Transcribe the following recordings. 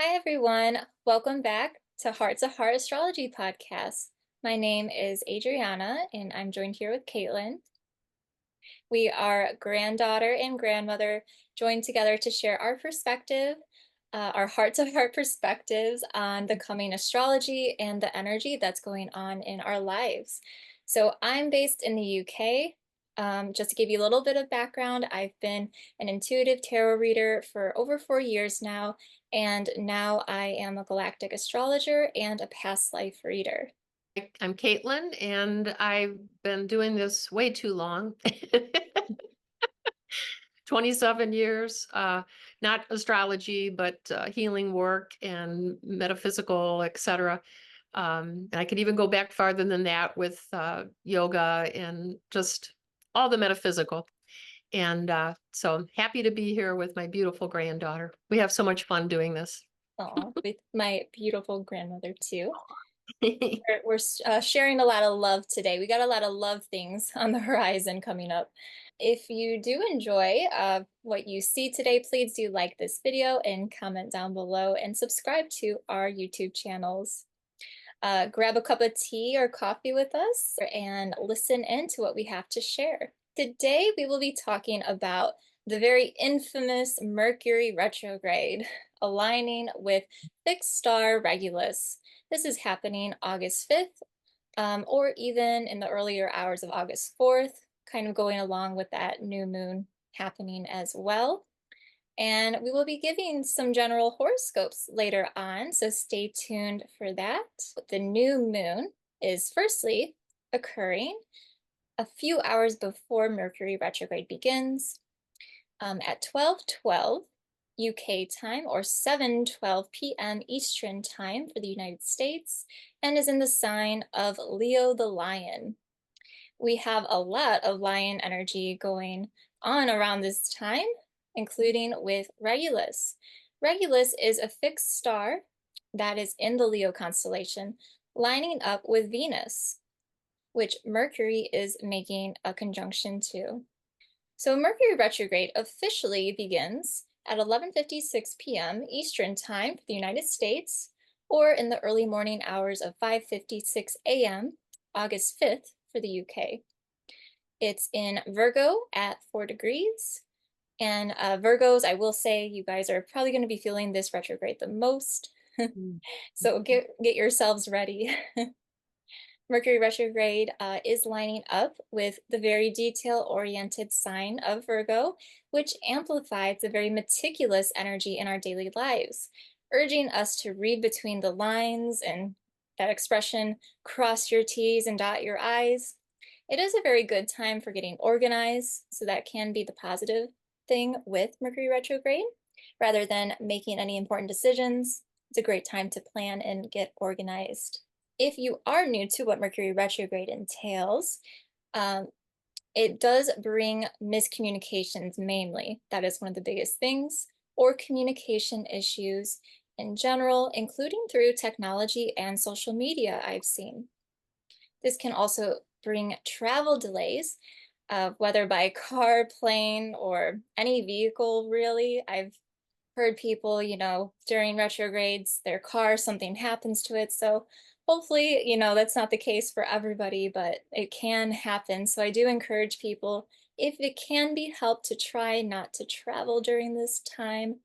Hi, everyone. Welcome back to Heart Astrology Podcast. My name is Adriana, and I'm joined here with Caitlin. We are granddaughter and grandmother joined together to share our perspective, our heart-to-heart perspectives on the coming astrology and the energy that's going on in our lives. So I'm based in the UK. Just to give you a little bit of background, I've been an intuitive tarot reader for over 4 years now, and now I am a galactic astrologer and a past life reader. I'm Caitlin, and I've been doing this way too long. 27 years, not astrology, but healing work and metaphysical, etc. I could even go back farther than that with yoga and just all the metaphysical. And so I'm happy to be here with my beautiful granddaughter. We have so much fun doing this. Oh, with my beautiful grandmother too. We're sharing a lot of love today. We got a lot of love things on the horizon coming up. If you do enjoy what you see today, please do like this video and comment down below and subscribe to our YouTube channels. Grab a cup of tea or coffee with us and listen in to what we have to share. Today, we will be talking about the very infamous Mercury retrograde aligning with fixed star Regulus. This is happening August 5th, or even in the earlier hours of August 4th, kind of going along with that new moon happening as well. And we will be giving some general horoscopes later on, so stay tuned for that. The new moon is firstly occurring a few hours before Mercury retrograde begins at 12:12 UK time or 7:12 p.m. Eastern time for the United States, and is in the sign of Leo the Lion. We have a lot of lion energy going on around this time, including with Regulus. Regulus is a fixed star that is in the Leo constellation, lining up with Venus, which Mercury is making a conjunction to. So Mercury retrograde officially begins at 11:56 p.m. Eastern Time for the United States, or in the early morning hours of 5:56 a.m. August 5th for the UK. It's in Virgo at 4 degrees. And Virgos, I will say, you guys are probably going to be feeling this retrograde the most. So get yourselves ready. Mercury retrograde is lining up with the very detail-oriented sign of Virgo, which amplifies the very meticulous energy in our daily lives, urging us to read between the lines and that expression, cross your T's and dot your I's. It is a very good time for getting organized, so that can be the positive thing with Mercury retrograde. Rather than making any important decisions, it's a great time to plan and get organized. If you are new to what Mercury retrograde entails, it does bring miscommunications mainly. That is one of the biggest things, or communication issues in general, including through technology and social media I've seen. This can also bring travel delays, whether by car, plane, or any vehicle, really. I've heard people, during retrogrades, their car, something happens to it. So hopefully, that's not the case for everybody, but it can happen. So I do encourage people, if it can be helped, to try not to travel during this time,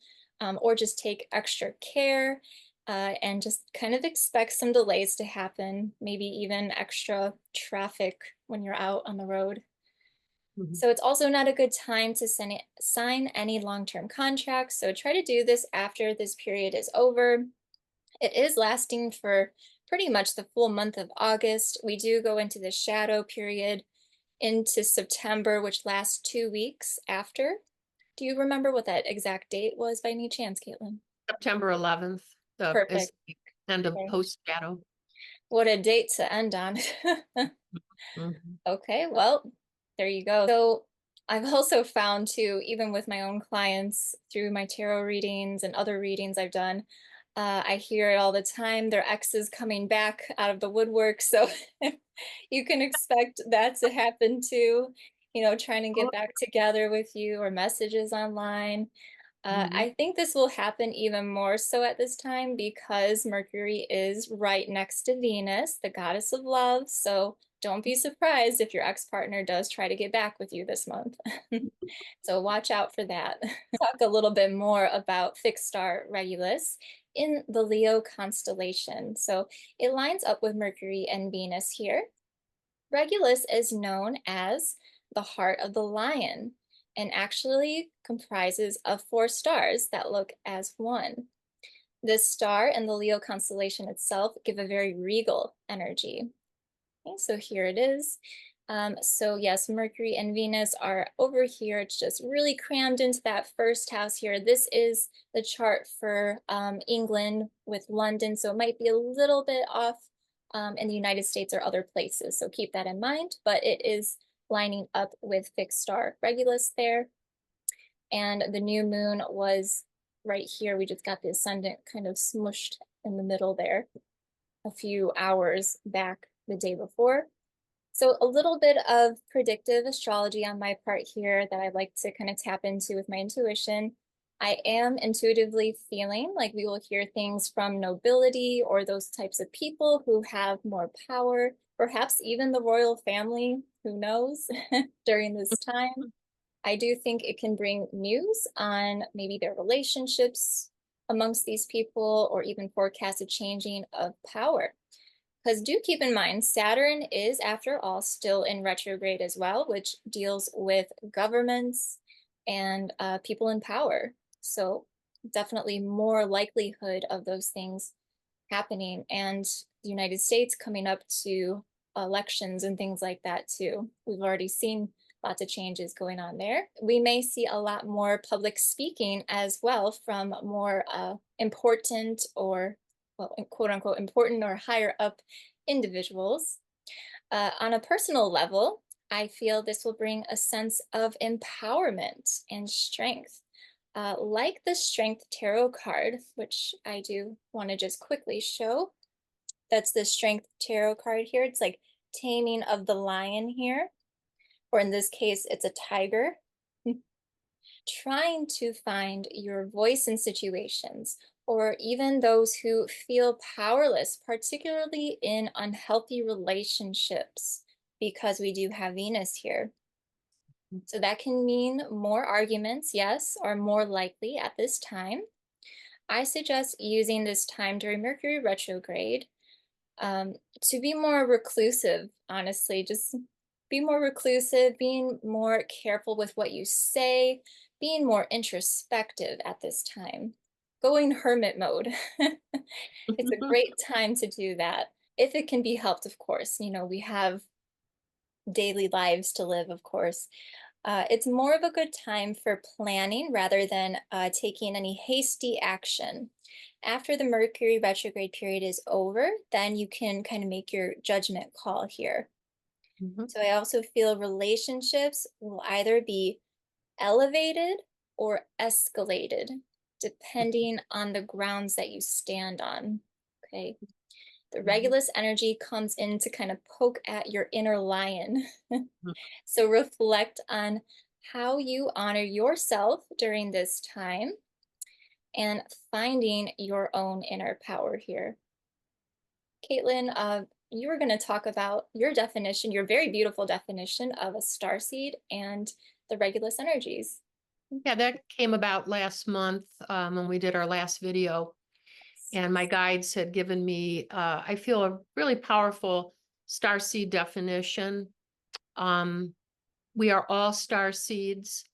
or just take extra care, and just kind of expect some delays to happen, maybe even extra traffic when you're out on the road. So it's also not a good time to sign any long-term contracts. So try to do this after this period is over. It is lasting for pretty much the full month of August. We do go into the shadow period into September, which lasts 2 weeks after. Do you remember what that exact date was by any chance, Caitlin? September 11th is Perfect. the end of Okay. post shadow. What a date to end on. Mhm. Okay, well, there you go. So I've also found too, even with my own clients through my tarot readings and other readings I've done, I hear it all the time. Their ex is coming back out of the woodwork. So you can expect that to happen too, trying to get back together with you or messages online. I think this will happen even more so at this time because Mercury is right next to Venus, the goddess of love. So don't be surprised if your ex-partner does try to get back with you this month. So watch out for that. Talk a little bit more about fixed star Regulus in the Leo constellation. So it lines up with Mercury and Venus here. Regulus is known as the heart of the lion and actually comprises of 4 stars that look as one. This star and the Leo constellation itself give a very regal energy. Okay, so here it is. So yes, Mercury and Venus are over here. It's just really crammed into that first house here. This is the chart for England with London, so it might be a little bit off in the United States or other places. So keep that in mind, but it is lining up with fixed star Regulus there. And the new moon was right here. We just got the ascendant kind of smushed in the middle there a few hours back the day before. So a little bit of predictive astrology on my part here that I'd like to kind of tap into with my intuition. I am intuitively feeling like we will hear things from nobility or those types of people who have more power, perhaps even the royal family, who knows, during this time. I do think it can bring news on maybe their relationships amongst these people or even forecast a changing of power. Because do keep in mind, Saturn is, after all, still in retrograde as well, which deals with governments and people in power. So definitely more likelihood of those things happening. And the United States coming up to elections and things like that too. We've already seen lots of changes going on there. We may see a lot more public speaking as well from more important or, well, quote unquote, important or higher up individuals. On a personal level, I feel this will bring a sense of empowerment and strength. Like the Strength Tarot card, which I do want to just quickly show. That's the Strength Tarot card here. It's like taming of the lion here, or in this case, it's a tiger. Trying to find your voice in situations, or even those who feel powerless, particularly in unhealthy relationships, because we do have Venus here. So that can mean more arguments, yes, are more likely at this time. I suggest using this time during Mercury retrograde to be more reclusive, honestly. Just be more reclusive, being more careful with what you say, being more introspective at this time. Going hermit mode. It's a great time to do that. If it can be helped, of course. You know, we have daily lives to live, of course. It's more of a good time for planning rather than taking any hasty action. After the Mercury retrograde period is over, then you can kind of make your judgment call here. So I also feel relationships will either be elevated or escalated, depending on the grounds that you stand on. Okay. The Regulus energy comes in to kind of poke at your inner lion. So reflect on how you honor yourself during this time and finding your own inner power here. Caitlin, you were going to talk about your definition, your very beautiful definition of a starseed and the Regulus energies. Yeah, that came about last month when we did our last video. And my guides had given me, I feel, a really powerful starseed definition. We are all star seeds,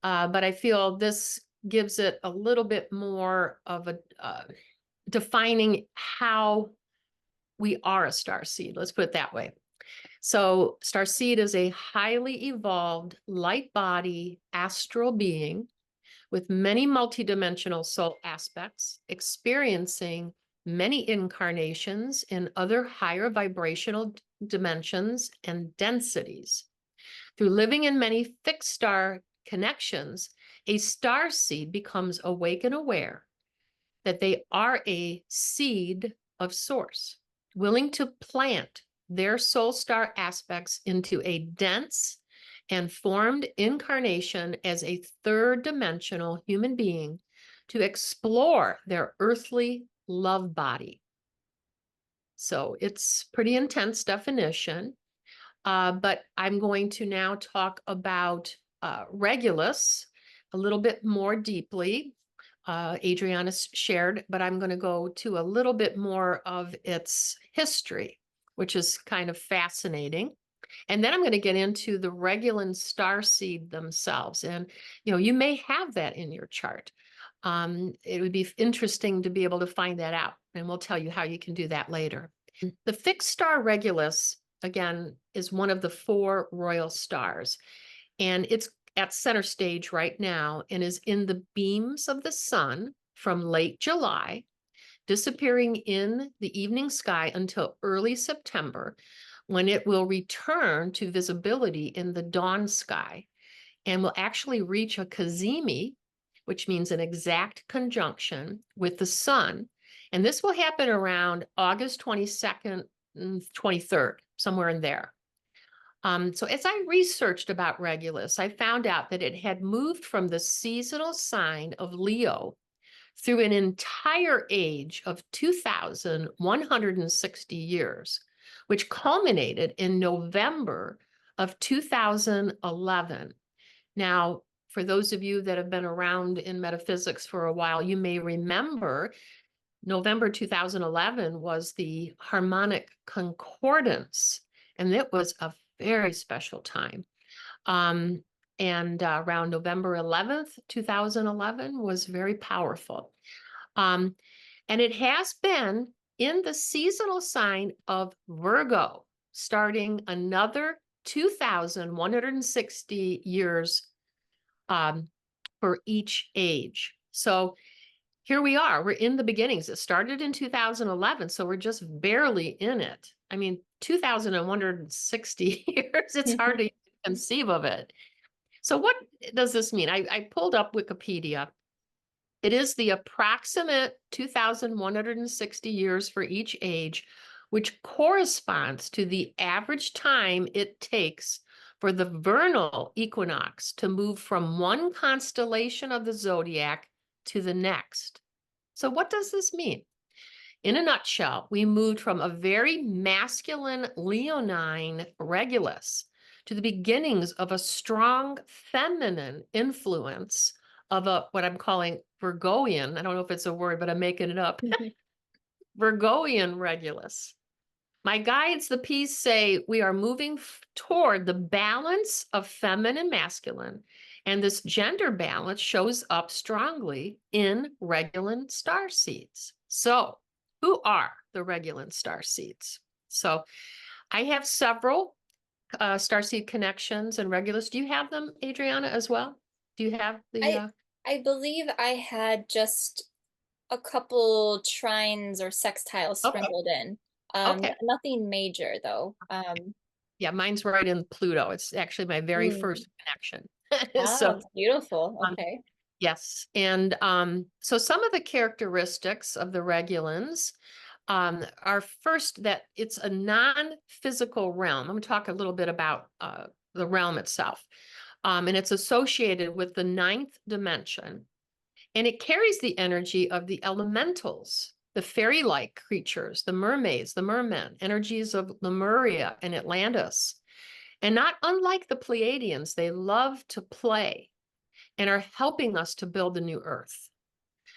but I feel this gives it a little bit more of a defining how we are a star seed. Let's put it that way. So star seed is a highly evolved light body astral being with many multidimensional soul aspects, experiencing many incarnations in other higher vibrational dimensions and densities. Through living in many fixed star connections, a star seed becomes awake and aware that they are a seed of source, willing to plant their soul star aspects into a dense and formed incarnation as a third-dimensional human being to explore their earthly love body. So it's pretty intense definition, but I'm going to now talk about Regulus a little bit more deeply. Adriana shared, but I'm going to go to a little bit more of its history, which is kind of fascinating. And then I'm going to get into the Regulan starseed themselves. And, you may have that in your chart. It would be interesting to be able to find that out. And we'll tell you how you can do that later. The fixed star Regulus, again, is one of the 4 royal stars. And it's at center stage right now and is in the beams of the sun from late July, disappearing in the evening sky until early September, when it will return to visibility in the dawn sky and will actually reach a cazimi, which means an exact conjunction with the sun. And this will happen around August 22nd and 23rd, somewhere in there. So as I researched about Regulus, I found out that it had moved from the seasonal sign of Leo through an entire age of 2,160 years, which culminated in November of 2011. Now, for those of you that have been around in metaphysics for a while, you may remember November 2011 was the harmonic concordance, and it was a very special time. And around November 11th, 2011 was very powerful. And it has been in the seasonal sign of Virgo, starting another 2,160 years for each age. So here we are, we're in the beginnings. It started in 2011, so we're just barely in it. I mean, 2,160 years, it's hard to conceive of it. So what does this mean? I pulled up Wikipedia. It is the approximate 2,160 years for each age, which corresponds to the average time it takes for the vernal equinox to move from one constellation of the zodiac to the next. So what does this mean? In a nutshell, we moved from a very masculine Leonine Regulus to the beginnings of a strong feminine influence of what I'm calling Virgoian. I don't know if it's a word, but I'm making it up. Virgoian Regulus. My guides, the P's, say we are moving toward the balance of feminine and masculine, and this gender balance shows up strongly in Regulan star seeds. So, who are the Regulan star seeds? So, I have several starseed connections and Regulus. Do you have them, Adriana, as well? Do you have the? I believe I had just a couple trines or sextiles Okay. sprinkled in. Okay. Nothing major though. Yeah, mine's right in Pluto. It's actually my very first connection. So, it's beautiful. Okay. yes. And so some of the characteristics of the Regulans are first that it's a non-physical realm. I'm going to talk a little bit about the realm itself. And it's associated with the 9th dimension. And it carries the energy of the elementals, the fairy-like creatures, the mermaids, the mermen, energies of Lemuria and Atlantis. And not unlike the Pleiadians, they love to play and are helping us to build a new earth.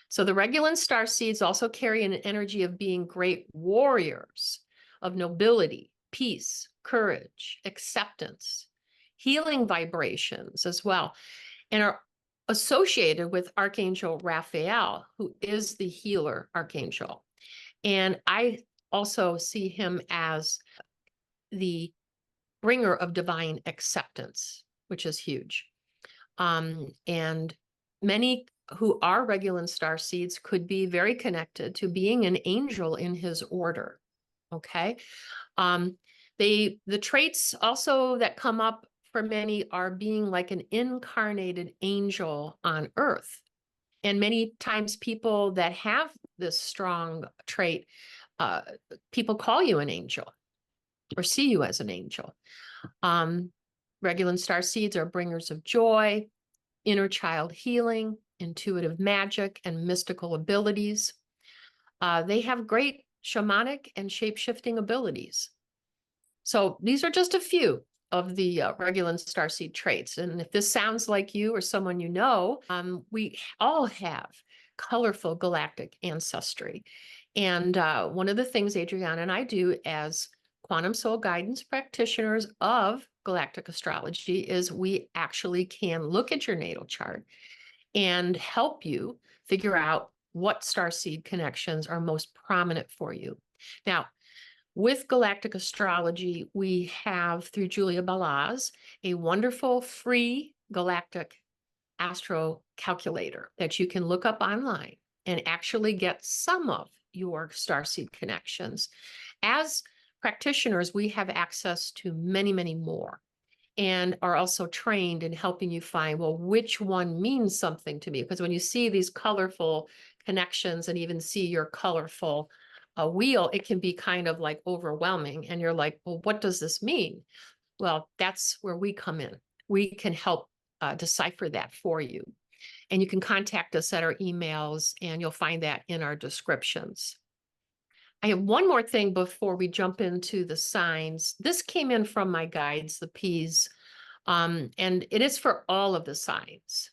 So the Regulan star seeds also carry an energy of being great warriors, of nobility, peace, courage, acceptance, healing vibrations as well, and are associated with Archangel Raphael, who is the healer archangel. And I also see him as the bringer of divine acceptance, which is huge. And many who are Regulan star seeds could be very connected to being an angel in his order. Okay. The traits also that come up for many are being like an incarnated angel on earth. And many times people that have this strong trait, people call you an angel or see you as an angel. Regulan star seeds are bringers of joy, inner child healing, intuitive magic, and mystical abilities. They have great shamanic and shape-shifting abilities. So these are just a few of the Regulan starseed traits. And if this sounds like you or someone you know, we all have colorful galactic ancestry. And one of the things Adriana and I do as quantum soul guidance practitioners of galactic astrology is we actually can look at your natal chart and help you figure out what starseed connections are most prominent for you. Now, with galactic astrology, we have through Julia Balaz a wonderful free galactic astro calculator that you can look up online and actually get some of your starseed connections. As practitioners, we have access to many, many more and are also trained in helping you find, well, which one means something to me? Because when you see these colorful connections and even see your colorful wheel, it can be kind of like overwhelming. And you're like, well, what does this mean? Well, that's where we come in. We can help decipher that for you. And you can contact us at our emails, and you'll find that in our descriptions. I have one more thing before we jump into the signs. This came in from my guides, the P's, and it is for all of the signs.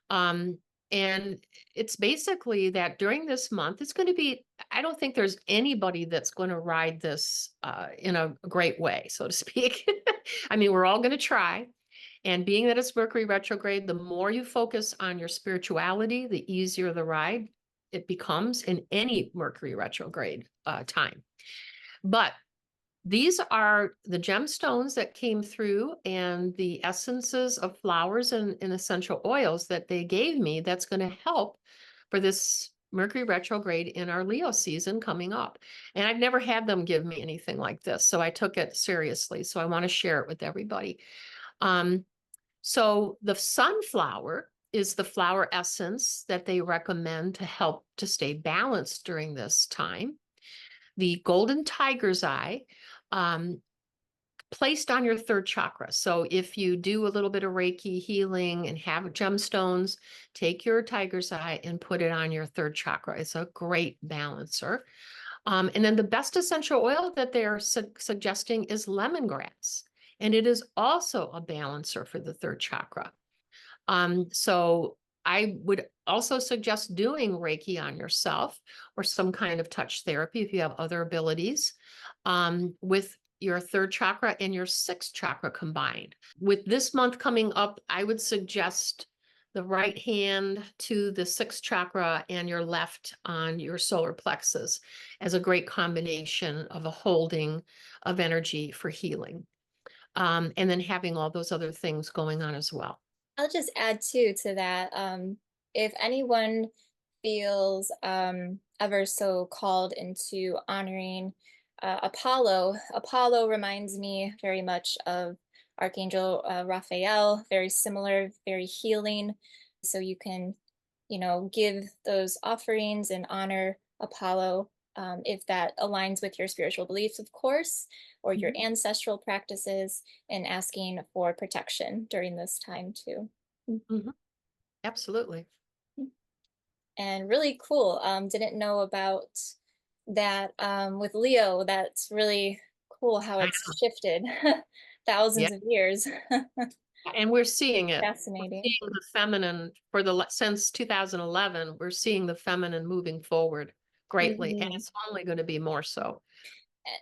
And it's basically that during this month, it's going to be, I don't think there's anybody that's going to ride this in a great way, so to speak. I mean, we're all going to try. And being that it's Mercury retrograde, the more you focus on your spirituality, the easier the ride it becomes in any Mercury retrograde time. But these are the gemstones that came through and the essences of flowers and essential oils that they gave me that's going to help for this Mercury retrograde in our Leo season coming up. And I've never had them give me anything like this, so I took it seriously. So I want to share it with everybody. So the sunflower is the flower essence that they recommend to help to stay balanced during this time. The golden tiger's eye, placed on your third chakra. So if you do a little bit of Reiki healing and have gemstones, take your tiger's eye and put it on your third chakra. It's a great balancer. And then the best essential oil that they're suggesting is lemongrass. And it is also a balancer for the third chakra. So I would also suggest doing Reiki on yourself or some kind of touch therapy if you have other abilities with your third chakra and your sixth chakra combined. With this month coming up, I would suggest the right hand to the sixth chakra and your left on your solar plexus as a great combination of a holding of energy for healing. And then having all those other things going on as well. I'll just add too to that. If anyone feels ever so called into honoring Apollo, Apollo reminds me very much of Archangel Raphael, very similar, very healing. So you can, give those offerings and honor Apollo if that aligns with your spiritual beliefs, of course, or your ancestral practices, and asking for protection during this time too. Absolutely. And really cool. Didn't know about that with Leo. That's really cool how it's shifted thousands of years. And we're seeing it. Fascinating. We're seeing the feminine since 2011, we're seeing the feminine moving forward greatly, and it's only going to be more so.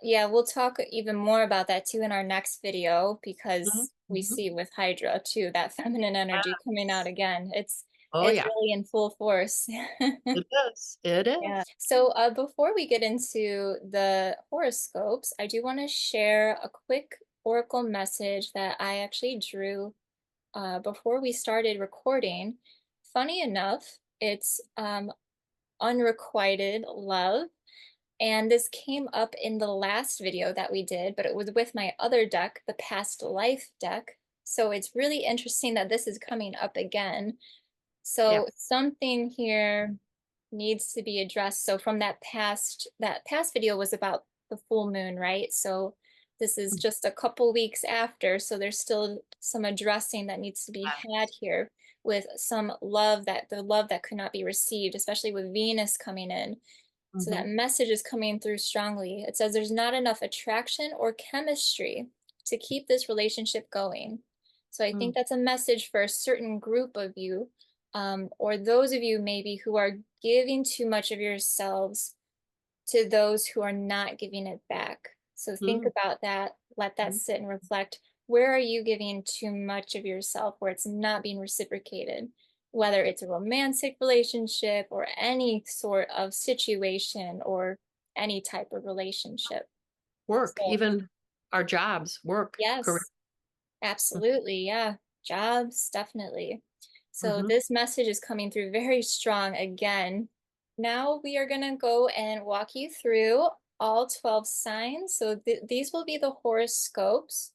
Yeah, we'll talk even more about that too in our next video because we see with Hydra too, that feminine energy coming out again. It's really in full force. It is. It is. Yeah. So before we get into the horoscopes, I do want to share a quick oracle message that I actually drew before we started recording. Funny enough, it's unrequited love. And this came up in the last video that we did, but it was with my other deck, the past life deck. So it's really interesting that this is coming up again. So something here needs to be addressed. So from that past video was about the full moon, right? So This is just a couple weeks after, so there's still some addressing that needs to be had here with some love, that the love that could not be received, especially with Venus coming in. So that message is coming through strongly. It says there's not enough attraction or chemistry to keep this relationship going. So I think that's a message for a certain group of you, or those of you maybe who are giving too much of yourselves to those who are not giving it back. So think about that, let that sit and reflect. Where are you giving too much of yourself where it's not being reciprocated? Whether it's a romantic relationship or any sort of situation or any type of relationship. Work, So, even our jobs, work, career. yes, absolutely. Yeah. Jobs, definitely. So Mm-hmm. this message is coming through very strong again. Now we are going to go and walk you through all 12 signs. So these will be the horoscopes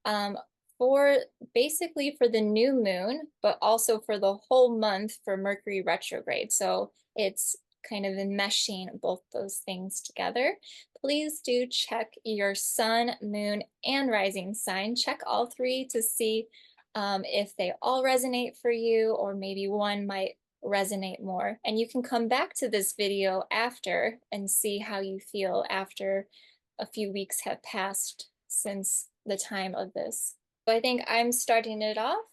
um, for basically for the new moon, but also for the whole month for Mercury retrograde. So it's kind of enmeshing both those things together. Please do check your sun, moon, and rising sign. Check all three to see if they all resonate for you, or maybe one might resonate more. And you can come back to this video after and see how you feel after a few weeks have passed since the time of this. So I think I'm starting it off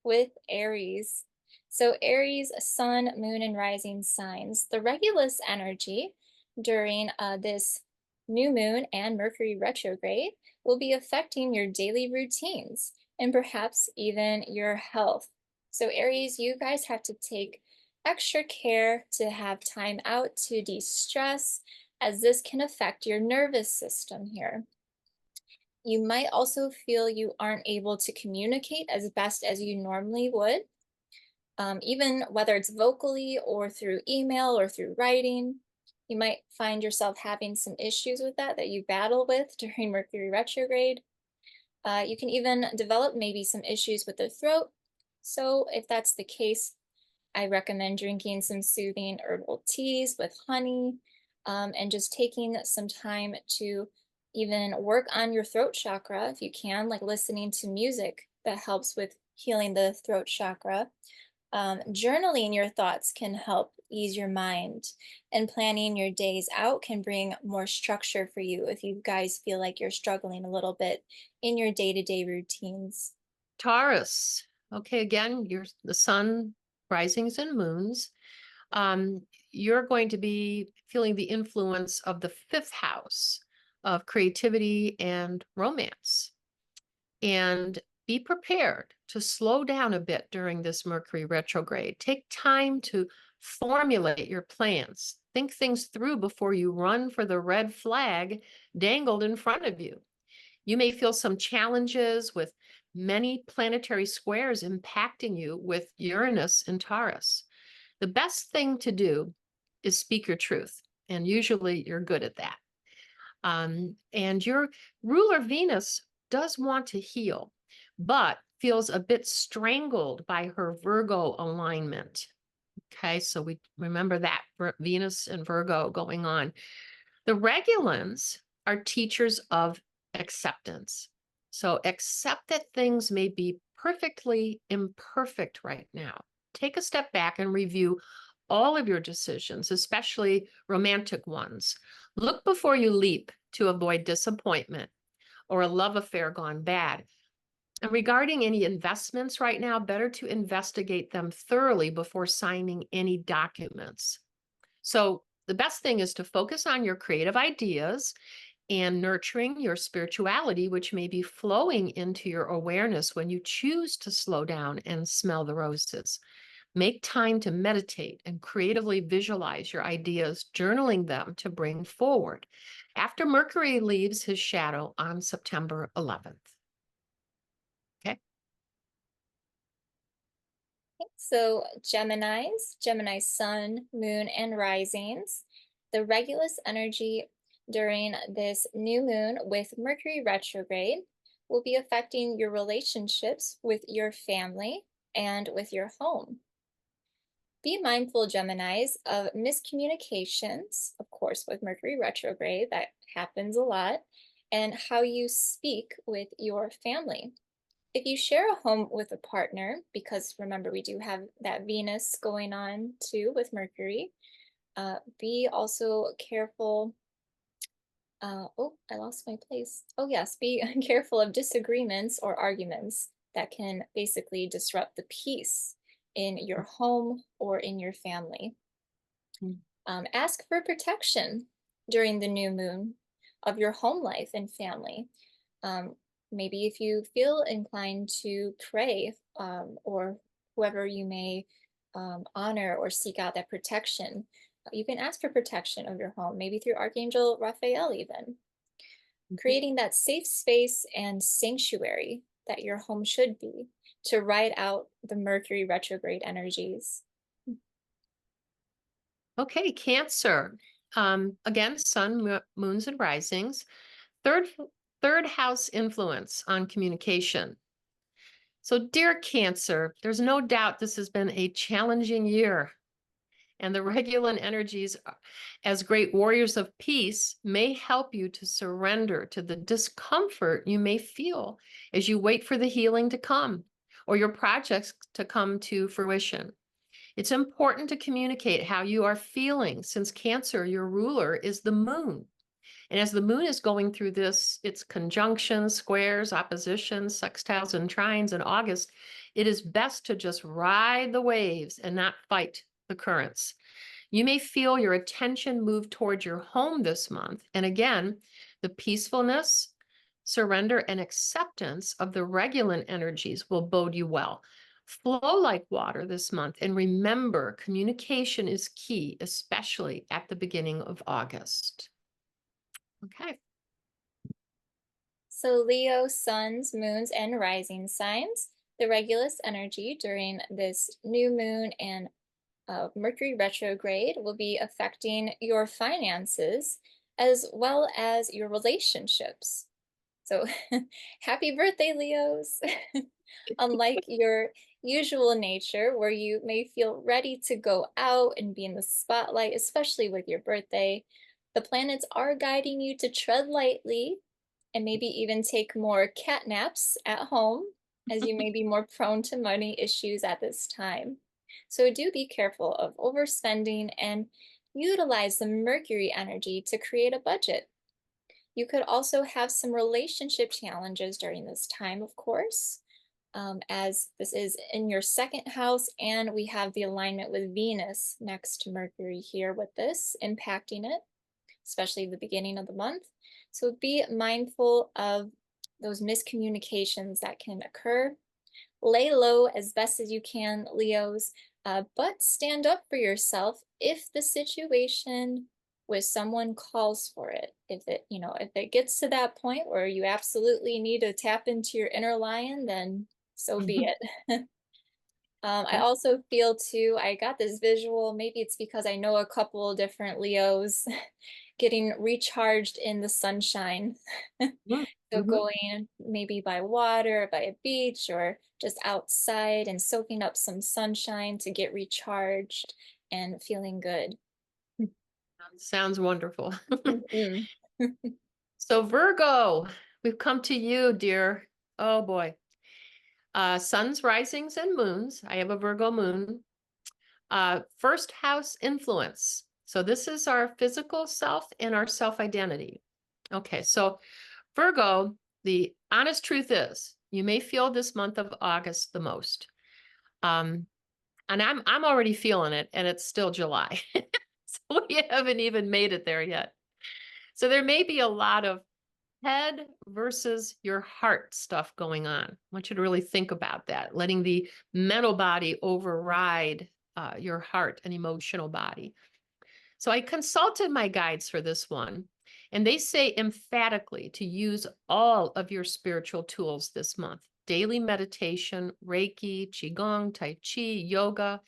with Aries. So Aries, sun, moon, and rising signs. The Regulus energy during this new moon and Mercury retrograde will be affecting your daily routines and perhaps even your health. So Aries, you guys have to take extra care to have time out to de-stress, as this can affect your nervous system here. You might also feel you aren't able to communicate as best as you normally would, even whether it's vocally or through email or through writing. You might find yourself having some issues with that you battle with during Mercury retrograde. You can even develop maybe some issues with the throat. So if that's the case, I recommend drinking some soothing herbal teas with honey, and just taking some time to even work on your throat chakra if you can, like listening to music that helps with healing the throat chakra. Journaling your thoughts can help ease your mind, and planning your days out can bring more structure for you if you guys feel like you're struggling a little bit in your day-to-day routines. Taurus. Okay, again, you're the sun, risings, and moons. You're going to be feeling the influence of the fifth house of creativity and romance. And be prepared to slow down a bit during this Mercury retrograde. Take time to formulate your plans. Think things through before you run for the red flag dangled in front of you. You may feel some challenges with many planetary squares impacting you with Uranus and Taurus. The best thing to do is speak your truth, and usually you're good at that. And your ruler Venus does want to heal, but feels a bit strangled by her Virgo alignment. Okay, so we remember that Venus and Virgo going on. The Regulans are teachers of acceptance. So accept that things may be perfectly imperfect right now. Take a step back and review all of your decisions, especially romantic ones. Look before you leap to avoid disappointment or a love affair gone bad. And regarding any investments right now, better to investigate them thoroughly before signing any documents. So the best thing is to focus on your creative ideas and nurturing your spirituality, which may be flowing into your awareness when you choose to slow down and smell the roses. Make time to meditate and creatively visualize your ideas, journaling them to bring forward after Mercury leaves his shadow on September 11th. Okay. So Geminis, Gemini sun, moon, and risings. The Regulus energy during this new moon with Mercury retrograde will be affecting your relationships with your family and with your home. Be mindful, Geminis, of miscommunications, of course, with Mercury retrograde, that happens a lot, and how you speak with your family. If you share a home with a partner, because remember, we do have that Venus going on too with Mercury, be also careful. Oh, I lost my place. Oh, yes, be careful of disagreements or arguments that can basically disrupt the peace in your home or in your family. Ask for protection during the new moon of your home life and family. Maybe if you feel inclined to pray, or whoever you may honor or seek out that protection, you can ask for protection of your home, maybe through Archangel Raphael even. Creating that safe space and sanctuary that your home should be to ride out the Mercury retrograde energies. Okay, Cancer. Again, sun, moons, and risings. Third house influence on communication. So, dear Cancer, there's no doubt this has been a challenging year. And the Regulan energies, as great warriors of peace, may help you to surrender to the discomfort you may feel as you wait for the healing to come or your projects to come to fruition. It's important to communicate how you are feeling, since Cancer, your ruler, is the moon. And as the moon is going through its conjunctions, squares, oppositions, sextiles, and trines in August, it is best to just ride the waves and not fight the currents. You may feel your attention move towards your home this month. And again, the peacefulness, surrender, and acceptance of the Regulan energies will bode you well. Flow like water this month. And remember, communication is key, especially at the beginning of August. Okay. So Leo, suns, moons, and rising signs, the Regulus energy during this new moon and Mercury retrograde will be affecting your finances as well as your relationships. So happy birthday, Leos. Unlike your usual nature, where you may feel ready to go out and be in the spotlight, especially with your birthday, the planets are guiding you to tread lightly and maybe even take more cat naps at home, as you may be more prone to money issues at this time. So do be careful of overspending and utilize the Mercury energy to create a budget. You could also have some relationship challenges during this time, of course, as this is in your second house, and we have the alignment with Venus next to Mercury here with this impacting it, especially the beginning of the month. So be mindful of those miscommunications that can occur. Lay low as best as you can, Leos, but stand up for yourself if the situation with someone calls for it. If it gets to that point where you absolutely need to tap into your inner lion, then so be it. I also feel too, I got this visual, maybe it's because I know a couple different Leos getting recharged in the sunshine. So going maybe by water, by a beach, or just outside and soaking up some sunshine to get recharged and feeling good. Sounds wonderful. Mhm. So Virgo, we've come to you, dear. Oh boy. Suns, risings, and moons. I have a Virgo moon. First house influence. So this is our physical self and our self-identity. Okay, so Virgo, the honest truth is you may feel this month of August the most. And I'm already feeling it, and it's still July. So we haven't even made it there yet. So there may be a lot of head versus your heart stuff going on. I want you to really think about that, letting the mental body override your heart and emotional body. So I consulted my guides for this one, and they say emphatically to use all of your spiritual tools this month: daily meditation, Reiki, Qigong, Tai Chi, yoga,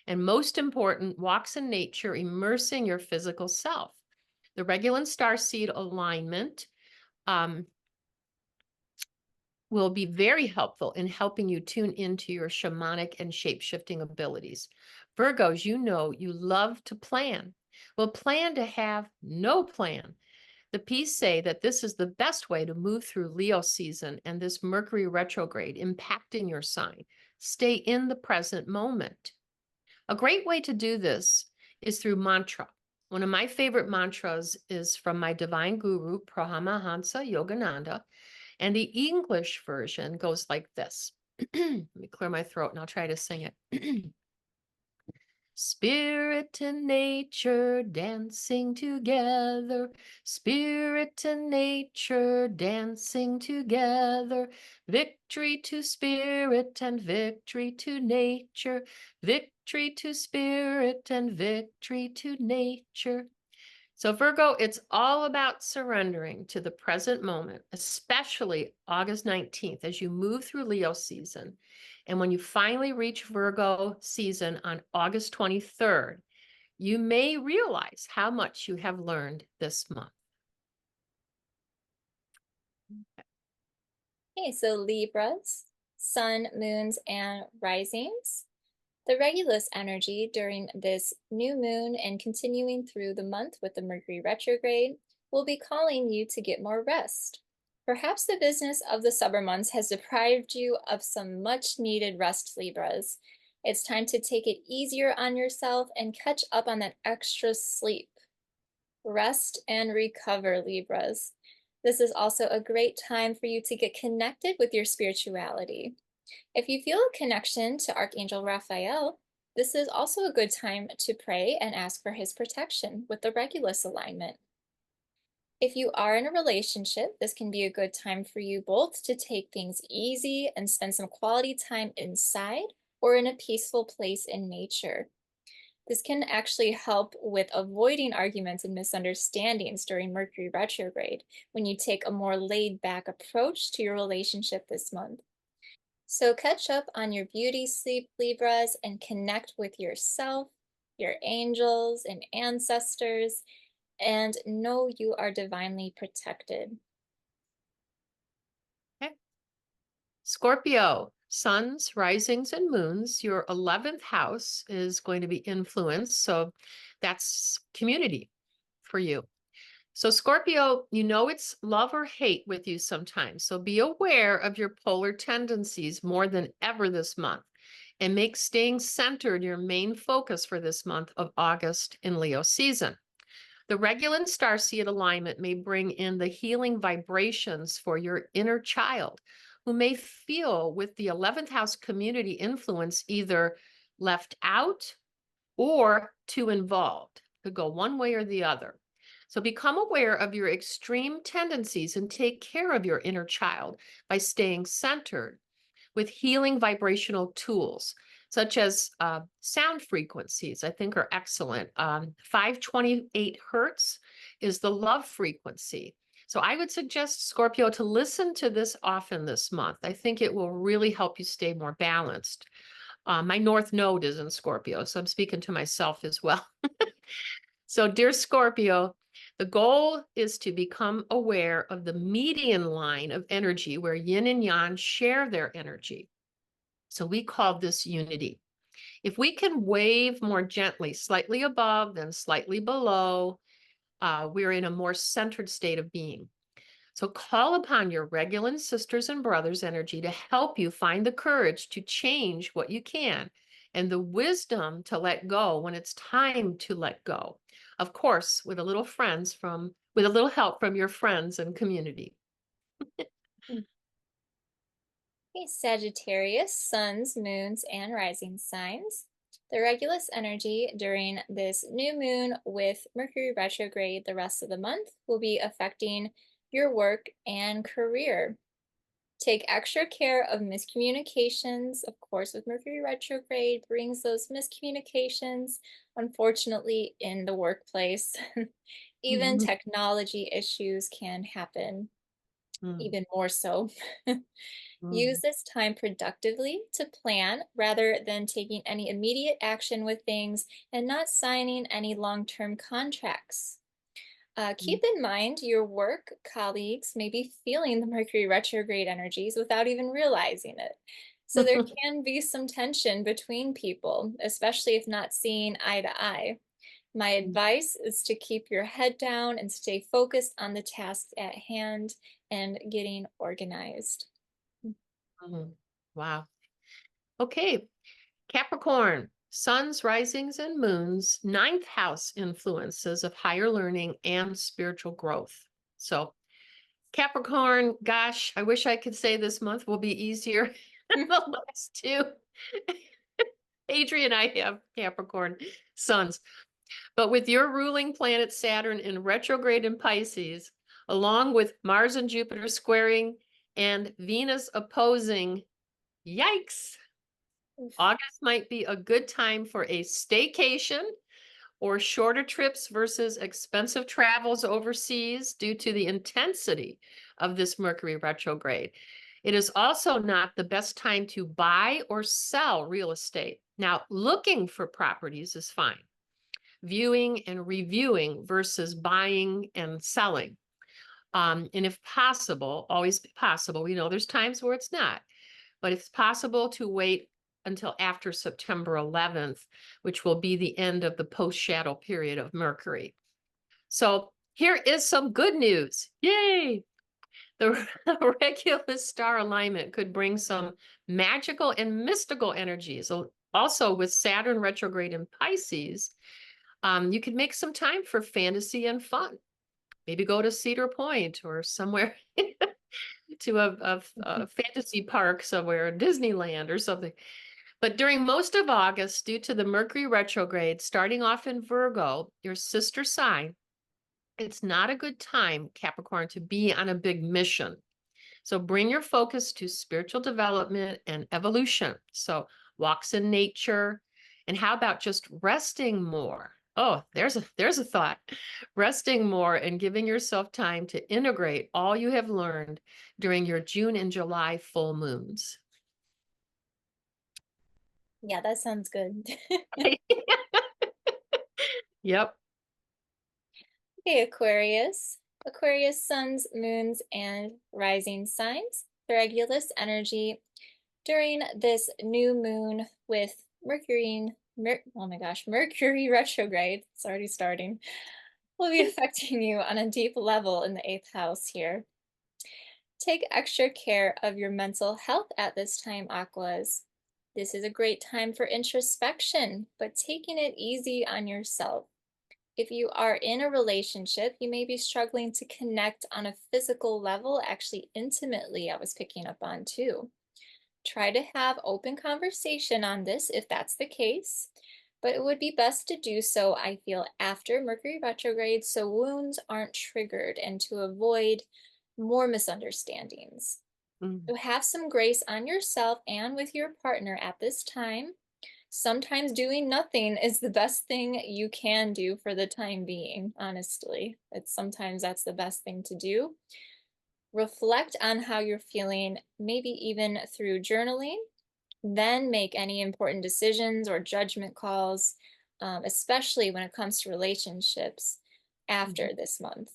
and most important, walks in nature, immersing your physical self. The Regulan starseed alignment will be very helpful in helping you tune into your shamanic and shape-shifting abilities. Virgos, you know you love to plan. Well, plan to have no plan. The piece say that this is the best way to move through Leo season and this Mercury retrograde impacting your sign. Stay in the present moment. A great way to do this is through mantra. One of my favorite mantras is from my divine guru, Paramahansa Yogananda, and the English version goes like this. Let me clear my throat and I'll try to sing it. Spirit and nature dancing together, spirit and nature dancing together, victory to spirit and victory to nature, victory to spirit and victory to nature. So Virgo, it's all about surrendering to the present moment, especially August 19th, as you move through Leo season. And when you finally reach Virgo season on August 23rd, you may realize how much you have learned this month. Okay, so Libras, sun, moons, and risings. The Regulus energy during this new moon and continuing through the month with the Mercury retrograde will be calling you to get more rest. Perhaps the business of the summer months has deprived you of some much needed rest, Libras. It's time to take it easier on yourself and catch up on that extra sleep. Rest and recover, Libras. This is also a great time for you to get connected with your spirituality. If you feel a connection to Archangel Raphael, this is also a good time to pray and ask for his protection with the Regulus alignment. If you are in a relationship, this can be a good time for you both to take things easy and spend some quality time inside or in a peaceful place in nature. This can actually help with avoiding arguments and misunderstandings during Mercury retrograde when you take a more laid back approach to your relationship this month. So catch up on your beauty sleep, Libras, and connect with yourself, your angels and ancestors, and know you are divinely protected. Okay. Scorpio, suns, risings, and moons. Your 11th house is going to be influenced. So that's community for you. So Scorpio, you know it's love or hate with you sometimes. So be aware of your polar tendencies more than ever this month and make staying centered your main focus for this month of August in Leo season. The Regulus starseed alignment may bring in the healing vibrations for your inner child who may feel with the 11th house community influence either left out or too involved. Could go one way or the other. So become aware of your extreme tendencies and take care of your inner child by staying centered with healing vibrational tools, such as sound frequencies, I think are excellent. 528 hertz is the love frequency. So I would suggest, Scorpio, to listen to this often this month. I think it will really help you stay more balanced. My North Node is in Scorpio, so I'm speaking to myself as well. So, dear Scorpio, the goal is to become aware of the median line of energy where yin and yang share their energy. So we call this unity. If we can wave more gently, slightly above, then slightly below, we're in a more centered state of being. So call upon your Regulus sisters and brothers energy to help you find the courage to change what you can and the wisdom to let go when it's time to let go. Of course, with a little help from your friends and community. Okay, Sagittarius, suns, moons, and rising signs. The Regulus energy during this new moon with Mercury retrograde the rest of the month will be affecting your work and career. Take extra care of miscommunications. Of course, with Mercury retrograde brings those miscommunications, unfortunately, in the workplace. Even technology issues can happen, even more so. Use this time productively to plan rather than taking any immediate action with things and not signing any long-term contracts. Keep in mind your work colleagues may be feeling the Mercury retrograde energies without even realizing it. So there can be some tension between people, especially if not seeing eye to eye. My advice is to keep your head down and stay focused on the tasks at hand and getting organized. Mhm. Wow. Okay. Capricorn, suns, risings, and moons, ninth house influences of higher learning and spiritual growth. So, Capricorn, gosh, I wish I could say this month will be easier than the last two. Adrian and I have Capricorn suns, but with your ruling planet Saturn in retrograde in Pisces, along with Mars and Jupiter squaring and Venus opposing, yikes, August might be a good time for a staycation or shorter trips versus expensive travels overseas due to the intensity of this Mercury retrograde. It is also not the best time to buy or sell real estate. Now, looking for properties is fine. Viewing and reviewing versus buying and selling. And if possible, always possible, we know there's times where it's not, but it's possible to wait until after September 11th, which will be the end of the post-shadow period of Mercury. So here is some good news. Yay! The Regulus star alignment could bring some magical and mystical energies. Also, with Saturn retrograde in Pisces, you could make some time for fantasy and fun. Maybe go to Cedar Point or somewhere to a fantasy park somewhere, Disneyland or something. But during most of August, due to the Mercury retrograde starting off in Virgo, your sister sign, it's not a good time, Capricorn, to be on a big mission. So bring your focus to spiritual development and evolution. So walks in nature. And how about just resting more? Oh, there's a thought. Resting more and giving yourself time to integrate all you have learned during your June and July full moons. Yeah, that sounds good. Yep. Okay, Aquarius. Aquarius suns, moons, and rising signs. The Regulus energy during this new moon with Mercury retrograde, it's already starting, will be affecting you on a deep level in the eighth house here. Take extra care of your mental health at this time, Aquas. This is a great time for introspection, but taking it easy on yourself. If you are in a relationship, you may be struggling to connect on a physical level, actually intimately, I was picking up on too. Try to have open conversation on this if that's the case, but it would be best to do so, I feel, after Mercury retrograde so wounds aren't triggered and to avoid more misunderstandings. Mm. So have some grace on yourself and with your partner at this time. Sometimes doing nothing is the best thing you can do for the time being, honestly. Sometimes that's the best thing to do. Reflect on how you're feeling, maybe even through journaling, then make any important decisions or judgment calls, especially when it comes to relationships after this month,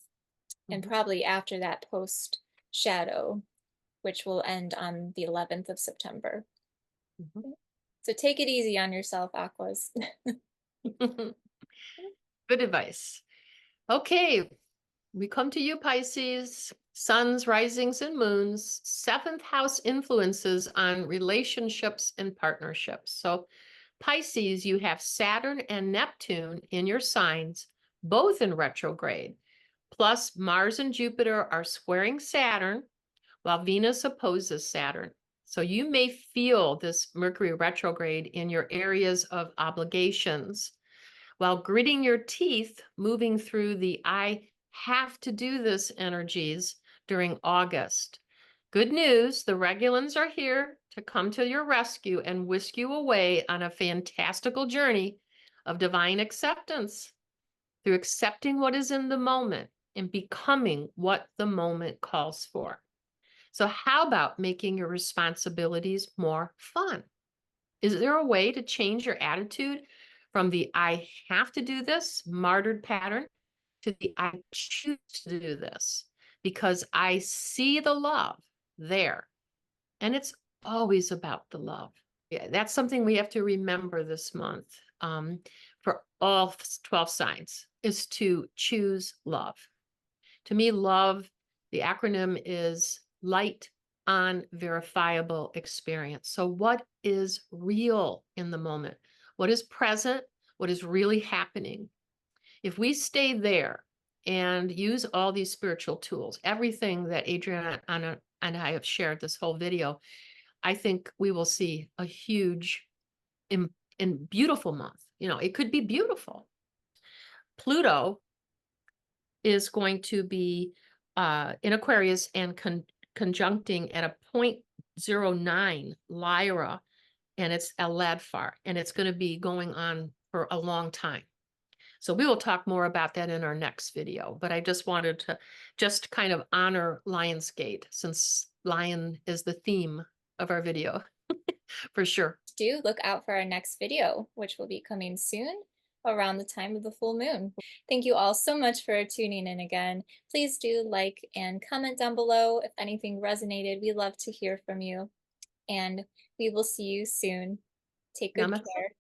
and probably after that post shadow, which will end on the 11th of September. So take it easy on yourself, Aquas. Good advice. Okay, we come to you, Pisces. Suns, risings, and moons. Seventh house influences on relationships and partnerships. So, Pisces, you have Saturn and Neptune in your signs, both in retrograde. Plus, Mars and Jupiter are squaring Saturn, while Venus opposes Saturn. So, you may feel this Mercury retrograde in your areas of obligations while gritting your teeth, moving through the I have to do this energies during August. Good news, the Regulans are here to come to your rescue and whisk you away on a fantastical journey of divine acceptance through accepting what is in the moment and becoming what the moment calls for. So how about making your responsibilities more fun? Is there a way to change your attitude from the I have to do this martyred pattern to the I choose to do this because I see the love there? And it's always about the love. Yeah, that's something we have to remember this month. for all 12 signs is to choose love. To me, love, the acronym is light on verifiable experience. So what is real in the moment? What is present? What is really happening? If we stay there and use all these spiritual tools, everything that Adriana and I have shared this whole video, I think we will see a huge and beautiful month. You know, it could be beautiful. Pluto is going to be in Aquarius and conjuncting at a 0.09 Lyra, and it's a Ladfar, and it's going to be going on for a long time. So we will talk more about that in our next video, but I just wanted to just kind of honor Lionsgate, since lion is the theme of our video for sure. Do look out for our next video, which will be coming soon around the time of the full moon. Thank you all so much for tuning in again. Please do like and comment down below if anything resonated. We love to hear from you, and we will see you soon. Take good care.